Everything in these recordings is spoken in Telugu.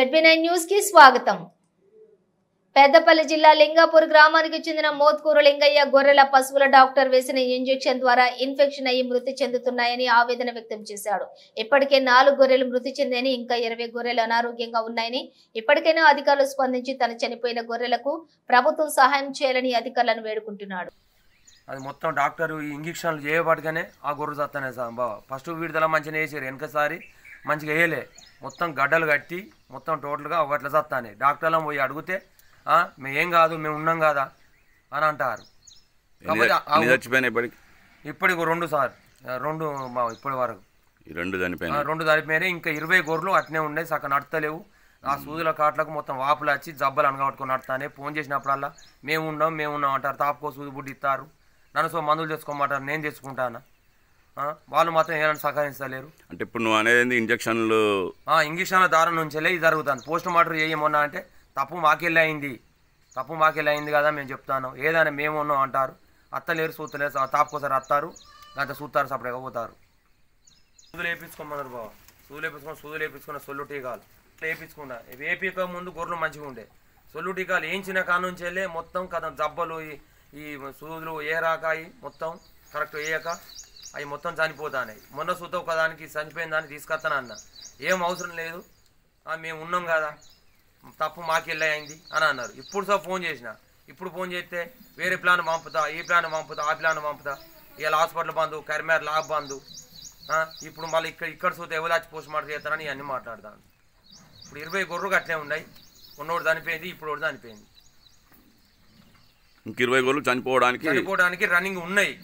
ZB9 న్యూస్ కి స్వాగతం. పెద్దపల్లి జిల్లా లింగాపూర్ గ్రామానికి చెందిన మోత్కూరు లింగయ్య గొర్రెల పశువుల డాక్టర్ వేసిన ఇంజెక్షన్ ద్వారా ఇన్ఫెక్షన్ అయ్యి మృతి చెందుతున్నాయని ఆవేదన వ్యక్తం చేశాడు. ఇప్పటికే 4 గొర్రెలు మృతి చెందాయని, ఇంకా 20 గొర్రెలు అనారోగ్యంగా ఉన్నాయని, ఇప్పటికైనా అధికారులు స్పందించి తన చనిపోయిన గొర్రెలకు ప్రభుత్వం సహాయం చేయాలని అధికారులను వేడుకుంటున్నాడు. అది మొత్తం డాక్టర్ ఇంజక్షన్లు చేయబట్టుగానే ఆ గొర్రె చస్తానే సార్ బావ. ఫస్ట్ విడుదల మంచిగా వేసారు, వెనకసారి మంచిగా వేయలే, మొత్తం గడ్డలు కట్టి మొత్తం టోటల్గా ఒకట్ల చస్తానే. డాక్టర్లను పోయి అడిగితే మేం కాదు, మేము ఉన్నాం కదా అని అంటారు. ఇప్పటికి 2 సార్, 2 ఇప్పటి వరకు 2 చనిపోయినాయి. ఇంకా 20 గొర్రెలు అట్నే ఉన్నాయి, సగం నడతలేవు. ఆ సూదుల కాట్లకు మొత్తం వాపులు వచ్చి జబ్బలు అనగట్టుకొని నడతానే. ఫోన్ చేసినప్పుడల్లా మేము ఉన్నాం అంటారు. తాపుకో సూది బుడ్డి ఇస్తారు, నన్ను మందులు తెచ్చుకోమంటారు, నేను తెచ్చుకుంటాను. వాళ్ళు మాత్రం ఏమైనా సహకరిస్తలేరు. అంటే ఇప్పుడు నువ్వు అనేది ఇంజక్షన్ల దారం నుంచే ఇది జరుగుతుంది. పోస్ట్ మార్టం చేయమన్నా అంటే తప్పు మాకెళ్ళి అయింది కదా మేము చెప్తాను, ఏదైనా మేము ఉన్నాం అంటారు. అత్తలేరు, సూతలేరు. తాపుకోసారి అత్తారు, అంత సూతారు, సపరేట్గా పోతారు. సూదులు వేయించుకోమన్నారు బాబు. సూదులు వేయించుకున్న సొల్లు టీకాలు వేయించుకున్నా. వేపిక ముందు గొర్రెలు మంచిగా ఉండే. సొల్లు టీకాలు వేయించిన కానుంచి వెళ్ళే మొత్తం కథ జబ్బలు, ఈ సూదులు ఏ రాకాయి మొత్తం కరెక్ట్ వేయక అవి మొత్తం చనిపోతాయి. మొన్న సూత ఒకదానికి చనిపోయిన దాన్ని తీసుకొస్తానన్న, ఏం అవసరం లేదు, మేము ఉన్నాం కదా, తప్పు మాకెళ్ళి అయింది అని అన్నారు. ఇప్పుడు ఫోన్ చేసిన, ఫోన్ చేస్తే వేరే ప్లాన్ పంపుతా, ఈ ప్లాన్ పంపుతా, ఆ ప్లాన్ పంపుతా, ఇలా హాస్పిటల్ బంధు, కరిమేర లాబ్ బంధు, ఇప్పుడు మళ్ళీ ఇక్కడ సూత ఎవరు వచ్చి పోస్ట్ మార్టం చేస్తారని ఇవన్నీ మాట్లాడతాను. ఇప్పుడు 20 గొర్రెలు అట్లే ఉన్నాయి. ఉన్నోడు చనిపోయింది, ఇప్పుడు ఒకటి చనిపోయింది. ఇంక 20 గొర్రెలు చనిపోవడానికి రన్నింగ్ ఉన్నాయి.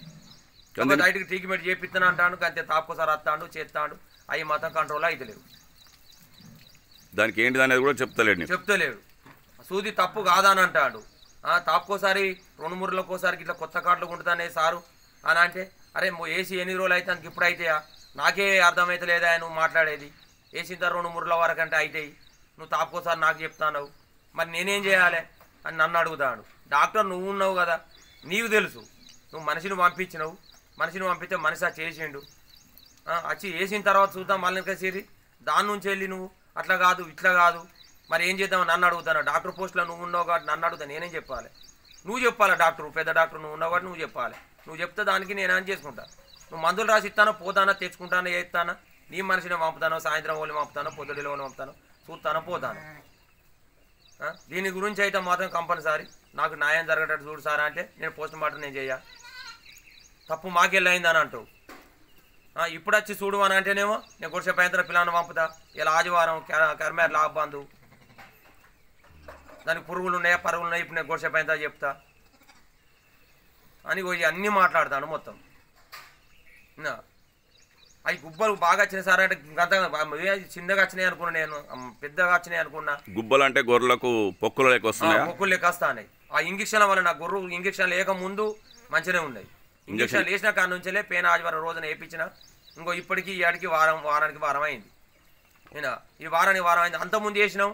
బయటకు ట్రీట్మెంట్ చేపిస్తాను అంటాడు, అంతే తాపుకోసారి వస్తాడు, చేస్తాడు. అవి మాత్రం కంట్రోల్ అయితే లేవు. దానికి ఏంటి అనేది కూడా చెప్తలేడు. సూది తప్పు కాదని అంటాడు. తాపుకోసారి 2 మూరలకోసారికి ఇట్లా కొత్త కార్డులు ఉంటుందనే సారు అని అంటే, అరే ఏసీ ఎన్ని రోజులు అయితే అందుకు ఇప్పుడు అయితాయా, నాకే అర్థమైతే లేదా నువ్వు మాట్లాడేది. వేసిన 2 మూరల వరకు అంటే అవుతాయి, నువ్వు తాపుకోసారి నాకు చెప్తాను, మరి నేనేం చేయాలి అని నన్ను అడుగుతాడు. డాక్టర్ నువ్వు ఉన్నావు కదా, నీకు తెలుసు. నువ్వు మనిషిని పంపిస్తే మనిషి చేసిండు, వచ్చి వేసిన తర్వాత చూద్దాం మళ్ళీ కసేరి దాని నుంచి వెళ్ళి నువ్వు అట్లా కాదు ఇట్లా కాదు మరి ఏం చేద్దామని నన్ను అడుగుతాను. డాక్టర్ పోస్ట్లో నువ్వు ఉన్నావు కాబట్టి నన్ను అడుగుతాను, నేనేం చెప్పాలి? నువ్వు చెప్పాలి. పెద్ద డాక్టర్ నువ్వు ఉన్నావు కాబట్టి నువ్వు చెప్పాలి. నువ్వు చెప్తే దానికి నేనేం చేసుకుంటా. నువ్వు మందులు రాసి ఇస్తానో, పోతానా, తెచ్చుకుంటానో, చేస్తానా, నీ మనిషిని పంపుతానో, సాయంత్రం వాళ్ళు పంపుతానో, పొద్దుడిలో వాళ్ళు పంపుతానో, చూస్తానో, పోతాను. దీని గురించి అయితే మాత్రం కంపల్సరీ నాకు న్యాయం జరగటట్టు చూడు సార్ అంటే నేను పోస్ట్ మార్టం నేను చెయ్య, తప్పు మాకెళ్ళి అయిందని అంటావు. ఇప్పుడు వచ్చి చూడు అని అంటేనేమో నేను గుడిసెపైన పిల్లలను పంపుతా, ఇలా ఆదివారం కరిమేర లాబ్ బంధు, దానికి పురుగులు ఉన్నాయా పరుగులు ఉన్నాయి, ఇప్పుడు నేను గుడిసెపైన చెప్తా అని అన్నీ మాట్లాడతాను మొత్తం. అవి గుబ్బలు బాగా వచ్చినాయి సార్ అంటే గత చిన్నగా వచ్చినాయి అనుకున్నా, నేను పెద్దగా వచ్చినాయి అనుకున్నా. గుబ్బలు అంటే గొర్రెలకు పొక్కులు లెక్క వస్తాయి. ఆ ఇంజక్షన్ వల్ల నా గొర్రె ఇంజక్షన్ లేక ముందు మంచిగానే ఉన్నాయి. ఇంజక్షన్ వేసిన కాడ నుంచే పేన ఆదివారం రోజున వేయించిన. ఇంకో ఇప్పటికీ ఈ వారానికి వారం అయింది. ఈ వారానికి వారం అయింది. అంతకుముందు వేసినాం.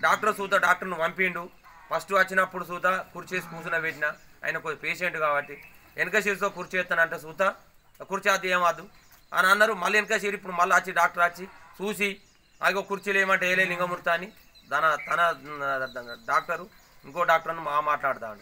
డాక్టర్ను పంపిండు. ఫస్ట్ వచ్చినప్పుడు సూత కుర్చేసి కూర్చున్న పెట్టిన, ఆయన కొంచెం పేషెంట్ కాబట్టి వెనక సీరితో కుర్చీ ఎత్తానంటే సూత కుర్చీ అది ఏమద్దు అని అన్నారు. మళ్ళీ వెనక సీరి ఇప్పుడు మళ్ళీ వచ్చి డాక్టర్ వచ్చి చూసి అదిగో కుర్చీలు ఏమంటే వేయలే లింగమూర్తి అని తన డాక్టరు ఇంకో డాక్టర్ను మాట్లాడతాడు.